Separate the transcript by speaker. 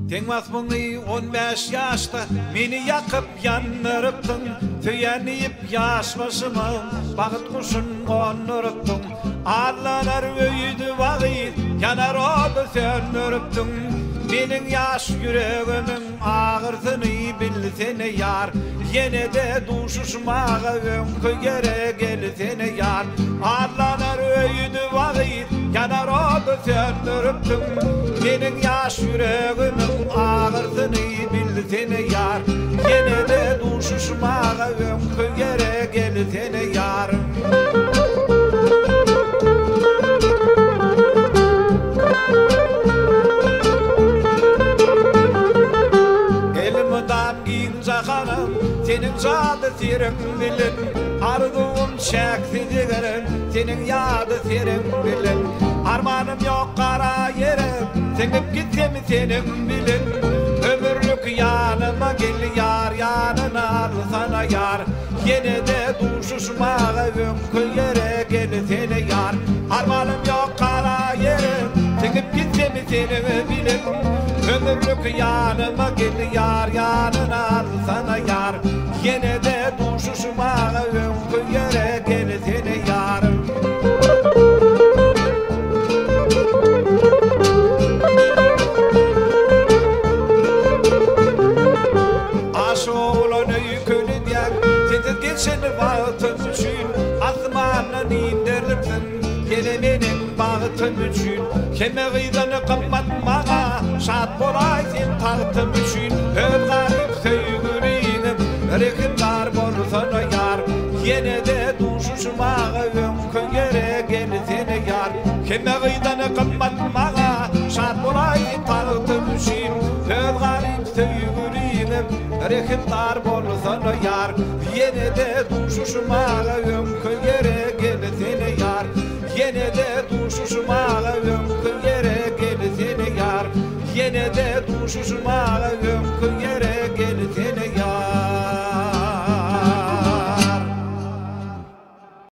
Speaker 1: Tengmaz bunu 15 yaşta meni yakıp yanırıptın. Tüyeniyip yaş başıma bakıt kuşun onuruptun. Arlanar öydü vakit yanar oldu sönürüptün. Benim yaş yüreğimin ağırtını bilsene yar. Yine de duşuşmağa önkü gere gelsene yar. Arlanar öydü vakit yanar oldu sönürüptün. Benim yaş yüreğimin ağırtını bilsene yar. Yine de duşuşmağa önkü gere gelsene yar. Senin zadı serin bilin, arzuum çekti digerim. Senin yadı serin bilin, armanım yok kara yerim. Senip gitsem senin bilin, ömürlük yanıma gel yar. Yanına al sana yar, yine de duşuşmağa önkü yere gelsene yar. Armanım yok kara yerim, senip gitsem senin bilin, ömürlük yanıma gel yar. Yanına al sana yar, yine de duşuşmağa önkü yere gelsene yar. Aşı oğlanı yükünü diyen sensiz geçeni bağıtım için azmanın indirlipsin. Yine benim bağıtım için keme gıydanı kapatmağa şart bolay sen tahtım için. Öz garip sevgilinim rekindar bolsana yar. Yine de duşuşmağa önkü yere gelsene yar. Keme gıydanı kapatmağa şart bolay sen tahtım için. Öz garip sevgilinim rekindar bolsana yar. Yine de duşuşmağa önkü yere gelsene yar. Yine de duşuşmağa önkü yere gelsene yar. Yine de duşuşmağa